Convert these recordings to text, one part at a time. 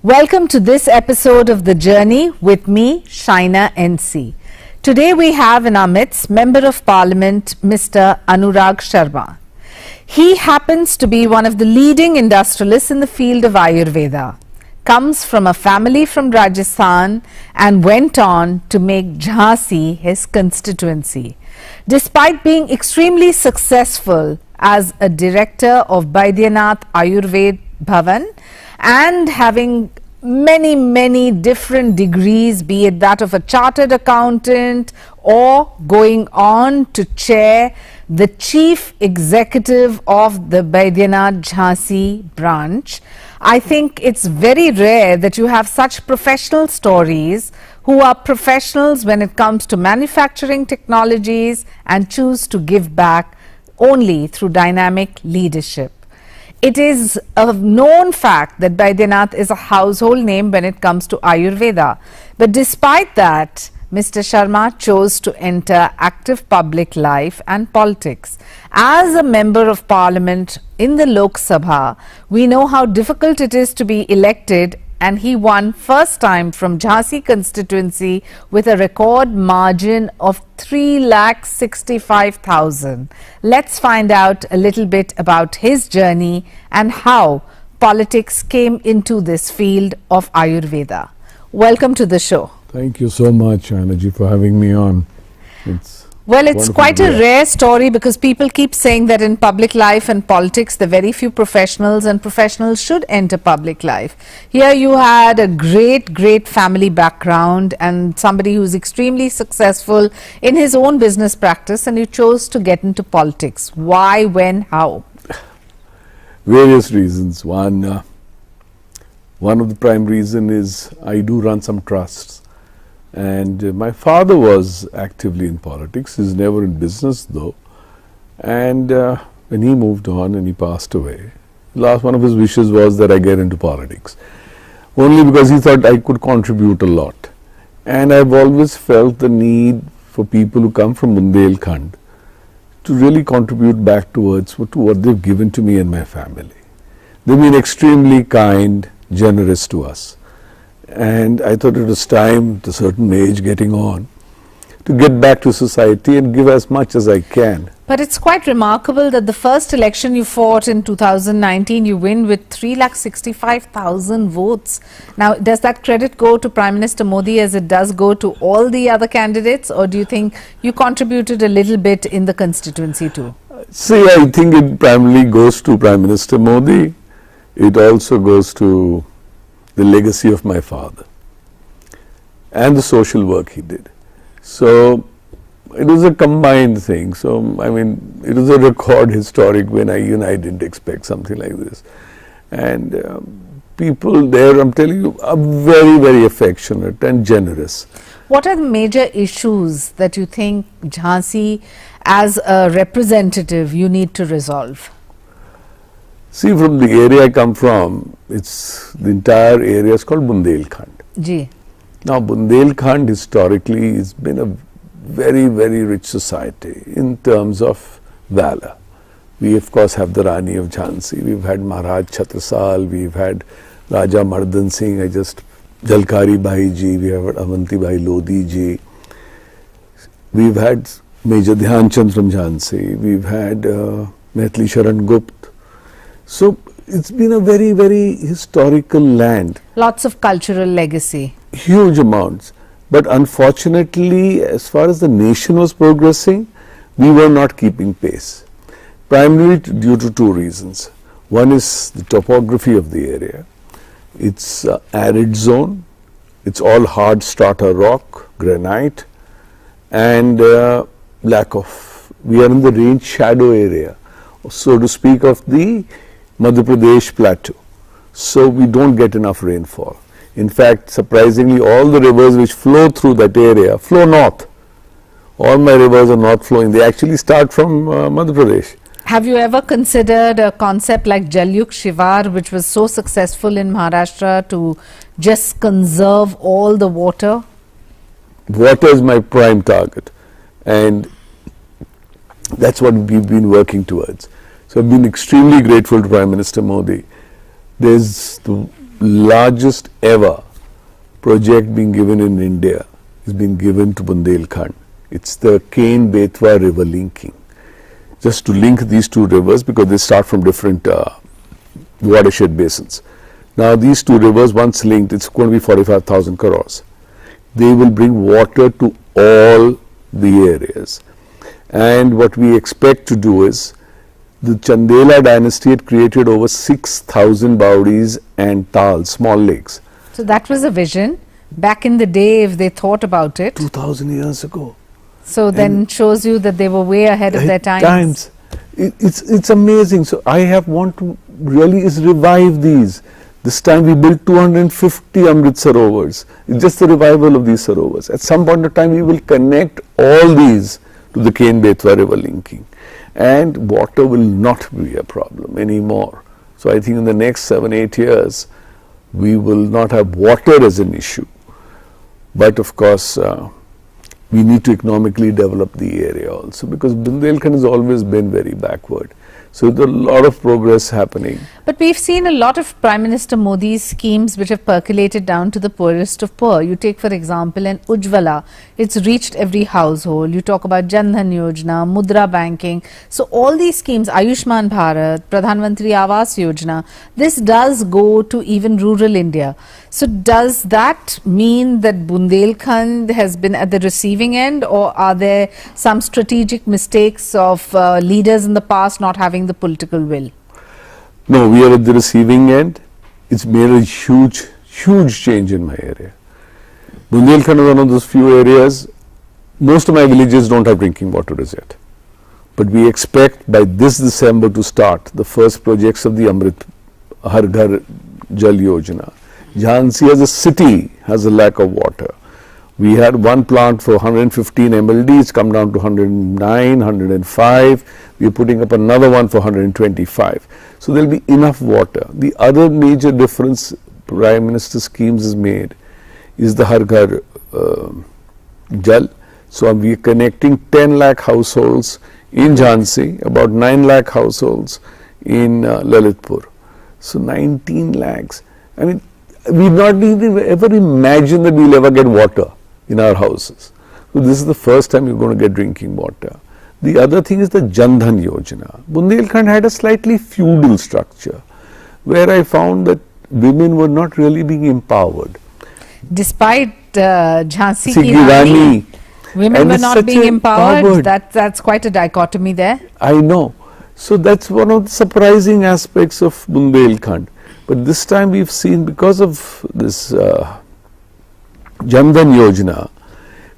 Welcome to this episode of The Journey with me, Shaina NC. Today we have in our midst Member of Parliament, Mr. Anurag Sharma. He happens to be one of the leading industrialists in the field of Ayurveda, comes from a family from Rajasthan and went on to make Jhansi his constituency. Despite being extremely successful as a director of Baidyanath Ayurved Bhavan and having many different degrees, be it that of a chartered accountant or going on to chair the chief executive of the Baidyanath Jhansi branch. I think it's very rare that you have such professional stories who are professionals when it comes to manufacturing technologies and choose to give back only through dynamic leadership. It is a known fact that Baidyanath is a household name when it comes to Ayurveda. But despite that, Mr. Sharma chose to enter active public life and politics. As a member of parliament in the Lok Sabha, we know how difficult it is to be elected, and he won first time from Jhansi constituency with a record margin of 3,65,000. Let's find out a little bit about his journey and how politics came into this field of Ayurveda. Welcome to the show. Thank you so much, Anaji, for having me on. It's quite a rare story because people keep saying that in public life and politics, there are very few professionals and professionals should enter public life. Here you had a great family background and somebody who's extremely successful in his own business practice, and you chose to get into politics. Why, when, how? Various reasons. One of the prime reason is I do run some trusts. And my father was actively in politics. He's never in business though. And when he moved on and he passed away, last one of his wishes was that I get into politics. Only because he thought I could contribute a lot. And I've always felt the need for people who come from Bundelkhand to really contribute back towards what they've given to me and my family. They've been extremely kind, generous to us. And I thought it was time, at a certain age, getting on, to get back to society and give as much as I can. But it's quite remarkable that the first election you fought in 2019, you win with 3,65,000 votes. Now, does that credit go to Prime Minister Modi as it does go to all the other candidates, or do you think you contributed a little bit in the constituency too? See, I think it primarily goes to Prime Minister Modi. It also goes to the legacy of my father and the social work he did. So it was a combined thing. So I mean, it was a record historic when I didn't expect something like this. And people there, I'm telling you, are very affectionate and generous. What are the major issues that you think Jhansi, as a representative, you need to resolve? See, from the area I come from, the entire area is called Bundelkhand. Ji. Now, Bundelkhand historically has been a very rich society in terms of valor. We of course have the Rani of Jhansi, we've had Maharaj Chhatrasal, we've had Raja Mardan Singh, Jalkari Bhai ji, we have had Avanti Bhai Lodi ji, we've had Major Dhyan Chand from Jhansi, we've had Maithili Sharan Gupt. So it's been a very historical land. Lots of cultural legacy. Huge amounts. But unfortunately, as far as the nation was progressing, we were not keeping pace. Primarily due to two reasons. One is the topography of the area. It's arid zone. It's all hard strata rock, granite, and we are in the rain shadow area, so to speak, of the Madhya Pradesh plateau. So we don't get enough rainfall. In fact, surprisingly, all the rivers which flow through that area flow north. All my rivers are not flowing. They actually start from Madhya Pradesh. Have you ever considered a concept like Jalyuk Shivar, which was so successful in Maharashtra, to just conserve all the water? Water is my prime target, and that's what we've been working towards. So I've been extremely grateful to Prime Minister Modi. There's the largest ever project being given in India is being given to Bundelkhand. It's the Ken-Betwa river linking. Just to link these two rivers, because they start from different watershed basins. Now these two rivers, once linked, it's going to be 45,000 crores. They will bring water to all the areas. And what we expect to do is, the Chandela dynasty had created over 6,000 bawdis and tals, small lakes. So that was a vision back in the day, if they thought about it. 2,000 years ago. So then shows you that they were way ahead of their times. It's amazing. So I have want to really is revive these. This time we built 250 Amrit Sarovars. It's just the revival of these Sarovars. At some point of time we will connect all these to the Ken-Betwa river linking. And water will not be a problem anymore. So I think in the next 7-8 years we will not have water as an issue. But of course we need to economically develop the area also, because Bundelkhand has always been very backward. So there's a lot of progress happening. But we've seen a lot of Prime Minister Modi's schemes which have percolated down to the poorest of poor. You take, for example, an Ujjwala. It's reached every household. You talk about Jan Dhan Yojana, Mudra Banking. So all these schemes, Ayushman Bharat, Pradhan Mantri Awas Yojana, this does go to even rural India. So does that mean that Bundelkhand has been at the receiving end, or are there some strategic mistakes of leaders in the past not having the political will? No, we are at the receiving end. It's made a huge change in my area. Bundelkhand is one of those few areas. Most of my villages don't have drinking water as yet. But we expect by this December to start the first projects of the Amrit Har Ghar Jal Yojana. Jhansi as a city has a lack of water. We had one plant for 115 MLD, it's come down to 109, 105. We are putting up another one for 125. So there will be enough water. The other major difference Prime Minister schemes has made is the Har Ghar Jal. So we are connecting 10 lakh households in Jhansi, about 9 lakh households in Lalitpur. So 19 lakhs. I mean, we've not even ever imagined that we'll ever get water in our houses. So this is the first time you're going to get drinking water. The other thing is the Jan Dhan Yojana. Bundelkhand had a slightly feudal structure where I found that women were not really being empowered. Despite Jhansi ki Rani, Rani, women were not being empowered. That's quite a dichotomy there. I know. So that's one of the surprising aspects of Bundelkhand. But this time we've seen, because of this Jan Dhan Yojana,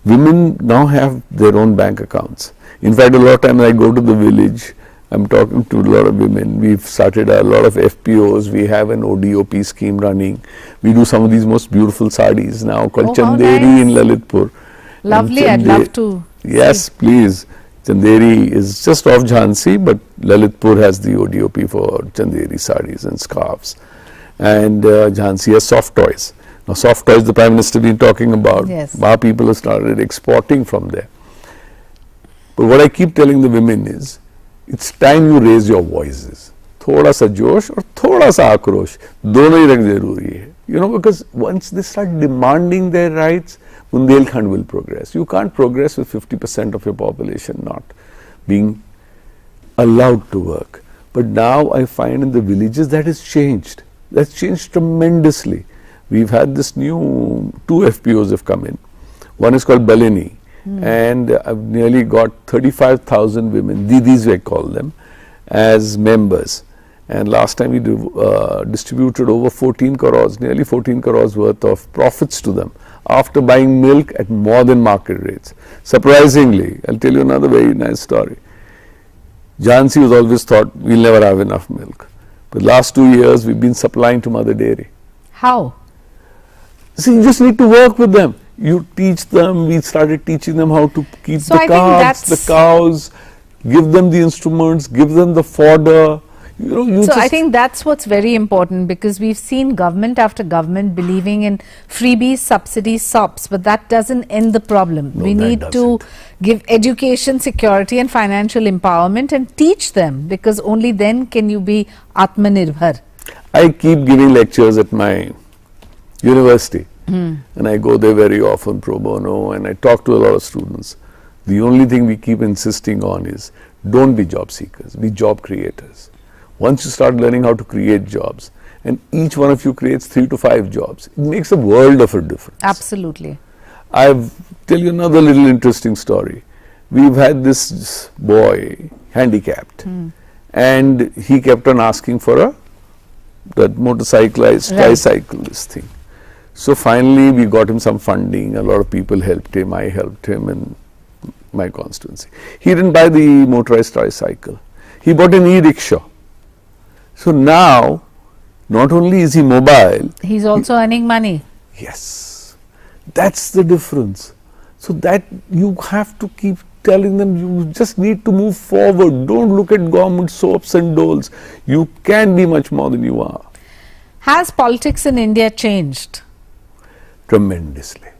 women now have their own bank accounts. In fact, a lot of times I go to the village, I'm talking to a lot of women. We've started a lot of FPOs. We have an ODOP scheme running. We do some of these most beautiful sarees now called Chanderi nice. in Lalitpur. Lovely, I'd love to. Yes, see. Please. Chanderi is just off Jhansi, but Lalitpur has the ODOP for Chanderi sarees and scarves. And Jhansi has soft toys. Now, soft toys the Prime Minister been talking about. Yes. Our people have started exporting from there. But what I keep telling the women is, it's time you raise your voices. Thoda sa josh or thoda sa akrosh. Dono hi rakhna zaruri hai. You know, because once they start demanding their rights, Bundelkhand will progress. You can't progress with 50% of your population not being allowed to work. But now I find in the villages that has changed. That's changed tremendously. We've had this new 2 FPOs have come in. One is called Balini, and I've nearly got 35,000 women, Didis we call them, as members. And last time we distributed over 14 crores, nearly 14 crores worth of profits to them after buying milk at more than market rates. Surprisingly, I'll tell you another very nice story. Jhansi was always thought we'll never have enough milk. But last 2 years we've been supplying to Mother Dairy. How? See, you just need to work with them. You teach them, we started teaching them how to keep the calves, the cows, give them the instruments, give them the fodder. You know, I think that's what's very important, because we've seen government after government believing in freebies, subsidies, SOPs, but that doesn't end the problem. No, we need to give education, security and financial empowerment and teach them, because only then can you be Atmanirbhar. I keep giving lectures at my university, and I go there very often pro bono, and I talk to a lot of students. The only thing we keep insisting on is, don't be job seekers, be job creators. Once you start learning how to create jobs, and each one of you creates 3 to 5 jobs, it makes a world of a difference. Absolutely. I'll tell you another little interesting story. We've had this boy handicapped, and he kept on asking for that motorcyclist, tricyclist thing. So finally we got him some funding, a lot of people helped him, I helped him in my constituency. He didn't buy the motorized tricycle, he bought an e-rickshaw. So now, not only is he mobile, he's also earning money. Yes, that's the difference. So that you have to keep telling them, you just need to move forward. Don't look at government soaps and doles. You can be much more than you are. Has politics in India changed? Tremendously.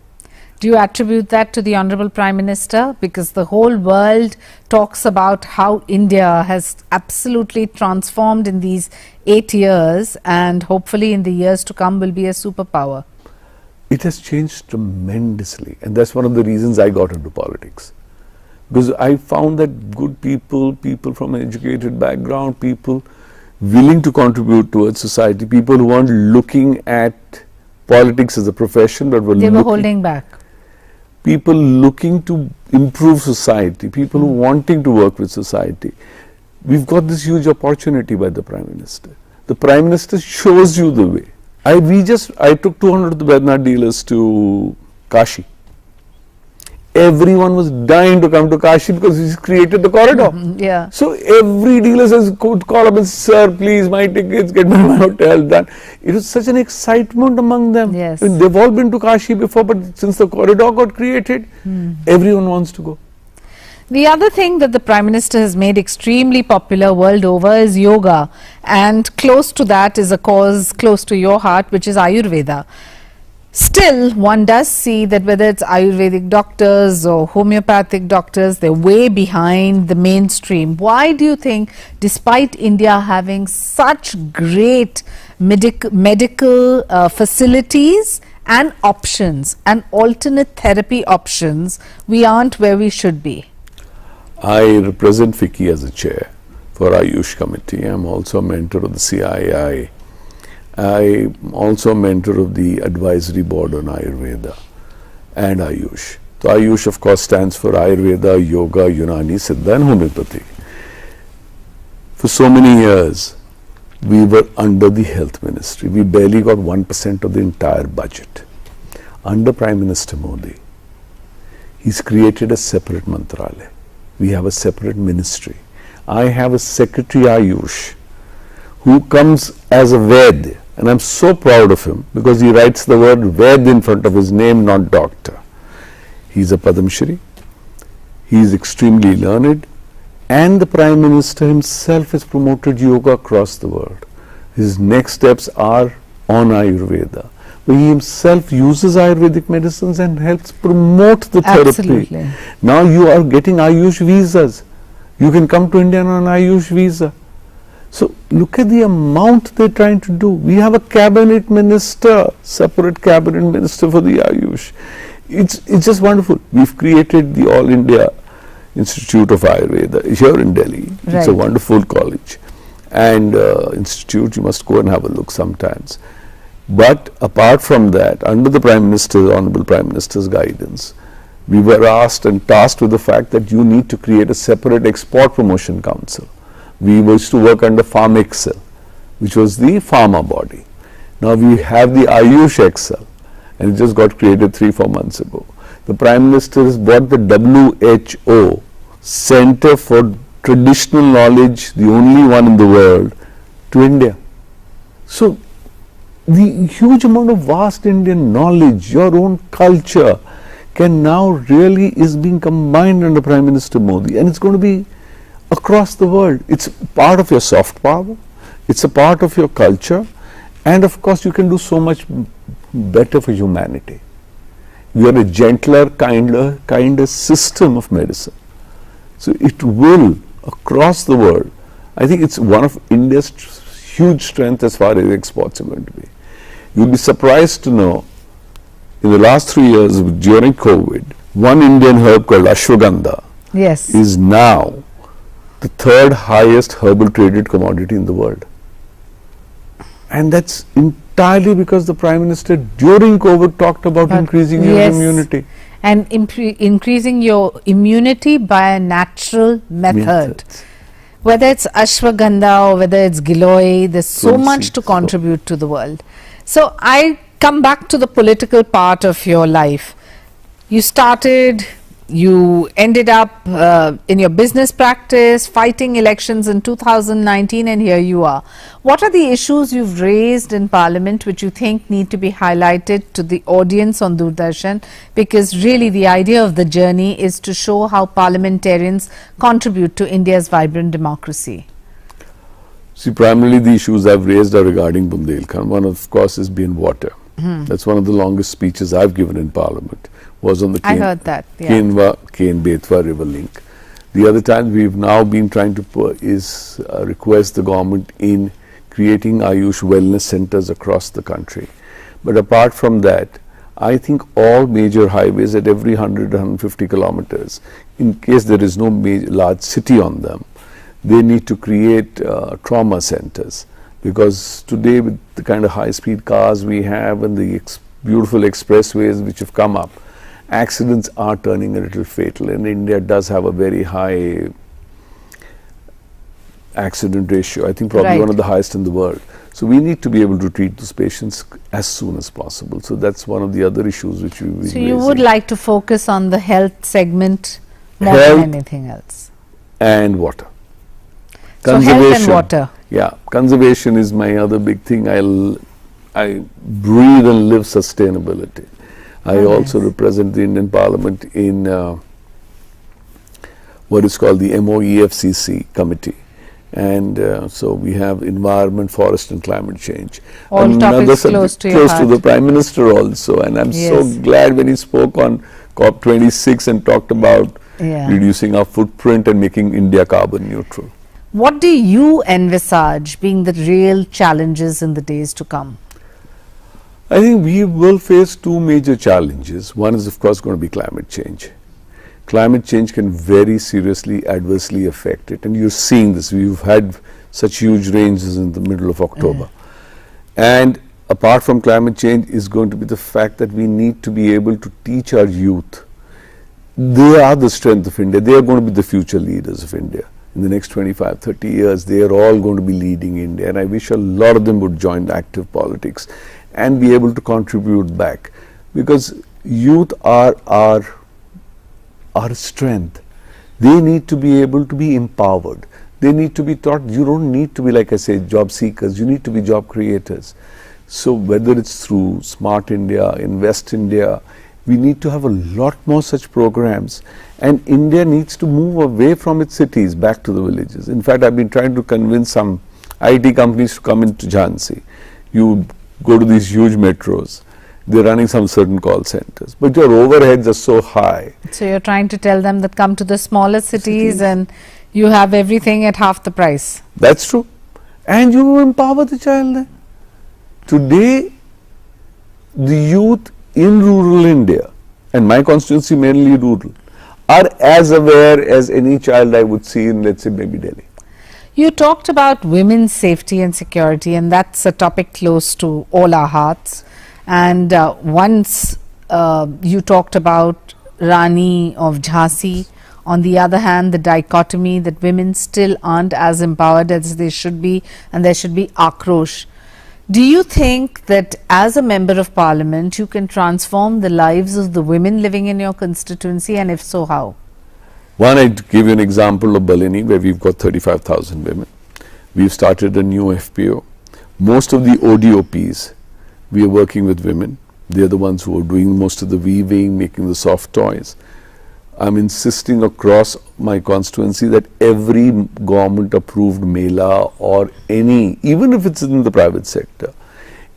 Do you attribute that to the Honorable Prime Minister? Because the whole world talks about how India has absolutely transformed in these 8 years, and hopefully in the years to come will be a superpower. It has changed tremendously, and that's one of the reasons I got into politics. Because I found that good people, people from an educated background, people willing to contribute towards society, people who weren't looking at politics as a profession, but they were holding back. People looking to improve society, people who wanting to work with society. We've got this huge opportunity by the Prime Minister. The Prime Minister shows you the way. I took 200 of the Bednar dealers to Kashi. Everyone was dying to come to Kashi because he's created the corridor. Yeah. So every dealer says, could call up and say, sir, please, my tickets, get my hotel done. It was such an excitement among them. Yes. I mean, they've all been to Kashi before, but since the corridor got created, everyone wants to go. The other thing that the Prime Minister has made extremely popular world over is yoga, and close to that is a cause close to your heart, which is Ayurveda. Still, one does see that whether it's Ayurvedic doctors or homeopathic doctors, they're way behind the mainstream. Why do you think, despite India having such great medical facilities and options and alternate therapy options, we aren't where we should be? I represent FICCI as a chair for Ayush Committee. I'm also a mentor of the CII. I'm also a mentor of the advisory board on Ayurveda and Ayush. So Ayush, of course, stands for Ayurveda, Yoga, Unani, Siddha and Homeopathy. For so many years, we were under the health ministry. We barely got 1% of the entire budget. Under Prime Minister Modi, he's created a separate mantralaya. We have a separate ministry. I have a secretary, Ayush, who comes as a Ved, and I'm so proud of him because he writes the word Ved in front of his name, not doctor. He's a Padam Shri, he's extremely learned, and the Prime Minister himself has promoted yoga across the world. His next steps are on Ayurveda, where he himself uses Ayurvedic medicines and helps promote the therapy. Absolutely. Now you are getting Ayush visas. You can come to India on an Ayush visa. So look at the amount they're trying to do. We have a cabinet minister, separate cabinet minister for the Ayush. It's just wonderful. We've created the All India Institute of Ayurveda here in Delhi. Right. It's a wonderful college and institute. You must go and have a look sometimes. But apart from that, under the Prime Minister, Honorable Prime Minister's guidance, we were asked and tasked with the fact that you need to create a separate export promotion council. We used to work under Farm Excel, which was the pharma body. Now we have the Ayush Excel, and it just got created 3-4 months ago. The Prime Minister has brought the WHO Center for Traditional Knowledge, the only one in the world, to India. So the huge amount of vast Indian knowledge, your own culture, can now really is being combined under Prime Minister Modi, and it's going to be across the world. It's part of your soft power, it's a part of your culture, and of course you can do so much better for humanity. You are a gentler, kinder system of medicine. So it will, across the world, I think it's one of India's huge strength as far as exports are going to be. You'll be surprised to know, in the last 3 years during COVID, one Indian herb called ashwagandha Yes. is now the third highest herbal traded commodity in the world. And that's entirely because the Prime Minister during COVID talked about increasing your yes. immunity. And increasing your immunity by a natural method. Whether it's ashwagandha or whether it's giloy, there's so much to contribute to the world. So I come back to the political part of your life. You started, you ended up in your business practice, fighting elections in 2019, and here you are. What are the issues you've raised in Parliament which you think need to be highlighted to the audience on Doordarshan? Because really the idea of the journey is to show how parliamentarians contribute to India's vibrant democracy. See, primarily the issues I've raised are regarding Bundelkhand. One, of course, has been water. That's one of the longest speeches I've given in Parliament, was on the I heard that, yeah. Ken-Betwa river link. The other time we've now been trying to request the government in creating Ayush wellness centers across the country. But apart from that, I think all major highways at every 100-150 kilometers, in case there is no large city on them, they need to create trauma centers. Because today, with the kind of high-speed cars we have and the beautiful expressways which have come up, accidents are turning a little fatal, and India does have a very high accident ratio. I think probably one of the highest in the world. So we need to be able to treat those patients as soon as possible. So that's one of the other issues which we've been raising. So you would like to focus on the health segment more than anything else? And water. So health and water. Yeah, conservation is my other big thing. I breathe and live sustainability. I also represent the Indian Parliament in what is called the MOEFCC committee. And so we have environment, forest and climate change. All topics close to your heart. To the Prime Minister also. And I'm so glad when he spoke on COP26 and talked about reducing our footprint and making India carbon neutral. What do you envisage being the real challenges in the days to come? I think we will face two major challenges. One is, of course, going to be climate change. Climate change can very seriously adversely affect it, and you're seeing this. We've had such huge ranges in the middle of October. And apart from climate change is going to be the fact that we need to be able to teach our youth. They are the strength of India. They are going to be the future leaders of India. In the next 25, 30 years, they are all going to be leading India, and I wish a lot of them would join active politics and be able to contribute back, because youth are our strength. They need to be able to be empowered. They need to be taught. You don't need to be, like I say, job seekers. You need to be job creators. So whether it's through Smart India, Invest India, we need to have a lot more such programs, and India needs to move away from its cities back to the villages. In fact, I've been trying to convince some IT companies to come into Jhansi. You go to these huge metros, they're running some certain call centers, but your overheads are so high. So you're trying to tell them that come to the smaller cities and you have everything at half the price. That's true. And you empower the child there. Today, the youth in rural India, and my constituency mainly rural, are as aware as any child I would see in, let's say, maybe Delhi. You talked about women's safety and security, and that's a topic close to all our hearts. And once you talked about Rani of Jhansi. On the other hand, the dichotomy that women still aren't as empowered as they should be, and there should be akrosh. Do you think that as a member of parliament you can transform the lives of the women living in your constituency, and if so, how? One, I'd give you an example of Balini, where we've got 35,000 women. We've started a new FPO. Most of the ODOPs, we are working with women. They're the ones who are doing most of the weaving, making the soft toys. I'm insisting across my constituency that every government approved mela or any, even if it's in the private sector,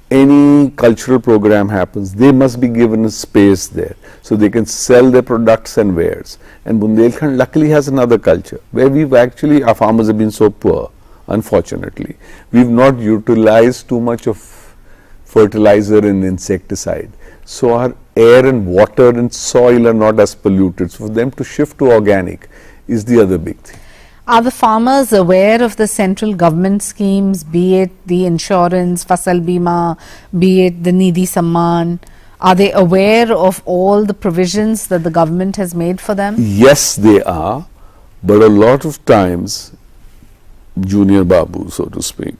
any cultural program happens, they must be given a space there so they can sell their products and wares. And Bundelkhand luckily has another culture where we've actually, our farmers have been so poor, unfortunately. We've not utilized too much of fertilizer and insecticide. So our air and water and soil are not as polluted. So for them to shift to organic is the other big thing. Are the farmers aware of the central government schemes, be it the insurance, Fasal Bima, be it the Nidhi Samman? Are they aware of all the provisions that the government has made for them? Yes, they are, but a lot of times, junior babu, so to speak,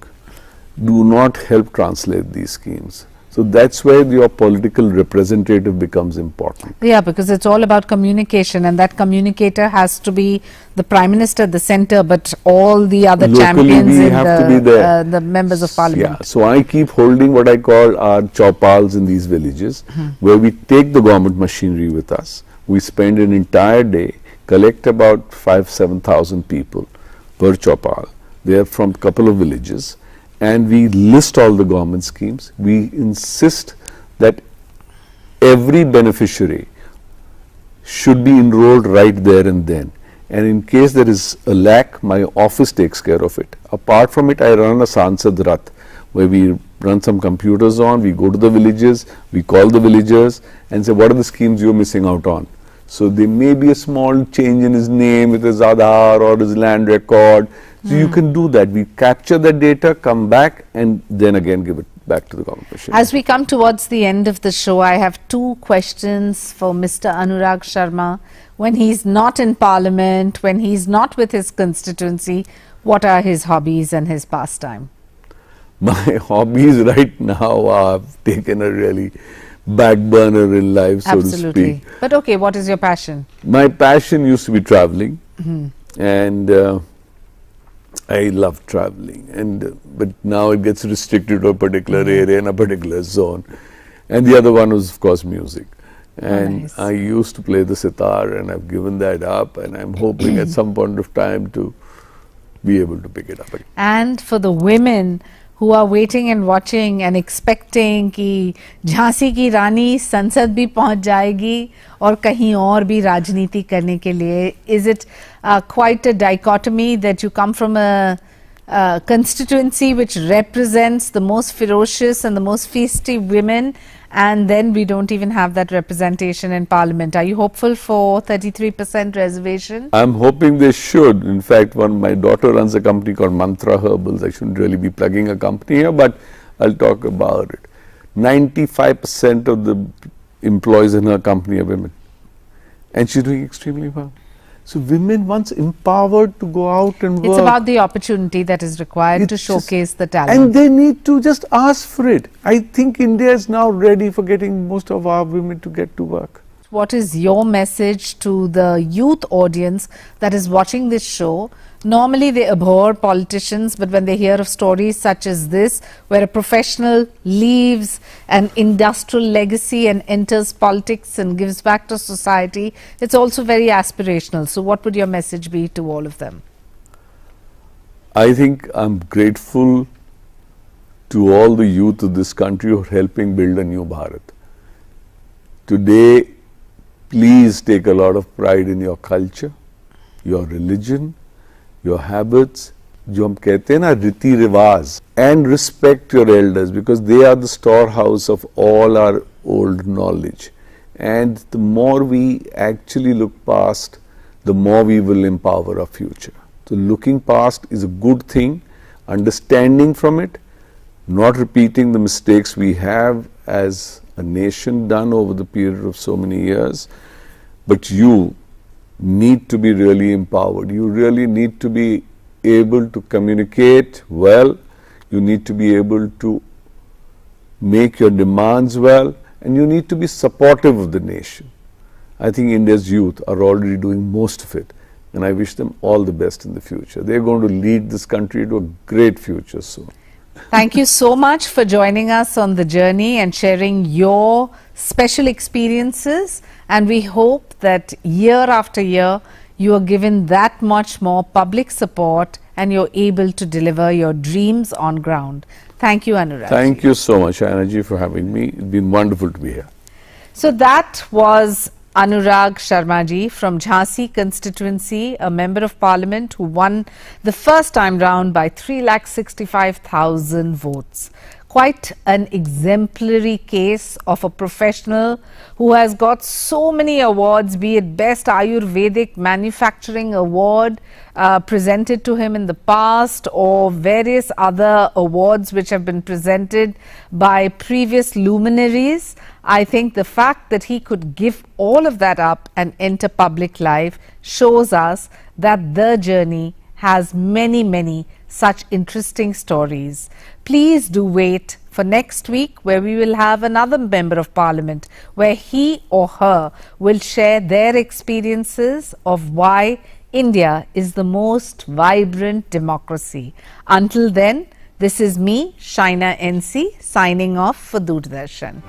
do not help translate these schemes. So that's where your political representative becomes important. Yeah, because it's all about communication, and that communicator has to be the Prime Minister at the centre, but all the other Locally champions we in have to be there. the members of parliament. Yeah, so I keep holding what I call our chopals in these villages, where we take the government machinery with us. We spend an entire day, collect about 5,000-7,000 people per chopal. They are from a couple of villages. And we list all the government schemes. We insist that every beneficiary should be enrolled right there and then. And in case there is a lack, my office takes care of it. Apart from it, I run a Sansad Rath, where we run some computers on, we go to the villages, we call the villagers and say, what are the schemes you're missing out on? So there may be a small change in his name with his Aadhaar or his land record. So you can do that. We capture the data, come back, and then again give it back to the government machinery. As we come towards the end of the show, I have two questions for Mr. Anurag Sharma. When he's not in Parliament, when he's not with his constituency, what are his hobbies and his pastime? My hobbies right now are taken a really back burner in life, so Absolutely. to speak. But okay, what is your passion? My passion used to be traveling, and I love traveling, and but now it gets restricted to a particular area in a particular zone. And the other one was, of course, music. And Nice. I used to play the sitar, and I've given that up, and I'm hoping at some point of time to be able to pick it up again. And for the women who are waiting and watching and expecting कि झांसी की रानी संसद भी पहुंच जाएगी और कहीं और भी राजनीति करने के लिए, is it quite a dichotomy that you come from a constituency which represents the most ferocious and the most feisty women, and then we don't even have that representation in Parliament? Are you hopeful for 33% reservation? I'm hoping they should. In fact, my daughter runs a company called Mantra Herbals. I shouldn't really be plugging a company here, but I'll talk about it. 95% of the employees in her company are women, and she's doing extremely well. So women, once empowered to go out and work. It's about the opportunity that is required to It's just- showcase the talent. And they need to just ask for it. I think India is now ready for getting most of our women to get to work. What is your message to the youth audience that is watching this show? Normally they abhor politicians, but when they hear of stories such as this, where a professional leaves an industrial legacy and enters politics and gives back to society, it's also very aspirational. So what would your message be to all of them? I think I'm grateful to all the youth of this country who are helping build a new Bharat. Today, please take a lot of pride in your culture, your religion, your habits, जो हम कहते हैं ना रीति रिवाज, and respect your elders because they are the storehouse of all our old knowledge. And the more we actually look past, the more we will empower our future. So looking past is a good thing, understanding from it, not repeating the mistakes we have as a nation done over the period of so many years, but you need to be really empowered. You really need to be able to communicate well, you need to be able to make your demands well, and you need to be supportive of the nation. I think India's youth are already doing most of it, and I wish them all the best in the future. They're going to lead this country to a great future soon. Thank you so much for joining us on the journey and sharing your special experiences, and we hope that year after year you are given that much more public support and you're able to deliver your dreams on ground. Thank you, Anurag. Thank you so much, Anna ji, for having me. It's been wonderful to be here. So that was Anurag Sharma ji from Jhansi constituency, a member of parliament who won the first time round by 3,65,000 votes. Quite an exemplary case of a professional who has got so many awards, be it Best Ayurvedic Manufacturing Award presented to him in the past, or various other awards which have been presented by previous luminaries. I think the fact that he could give all of that up and enter public life shows us that the journey has many such interesting stories. Please do wait for next week, where we will have another member of parliament, where he or her will share their experiences of why India is the most vibrant democracy. Until then, this is me, Shaina NC, signing off for Doordarshan.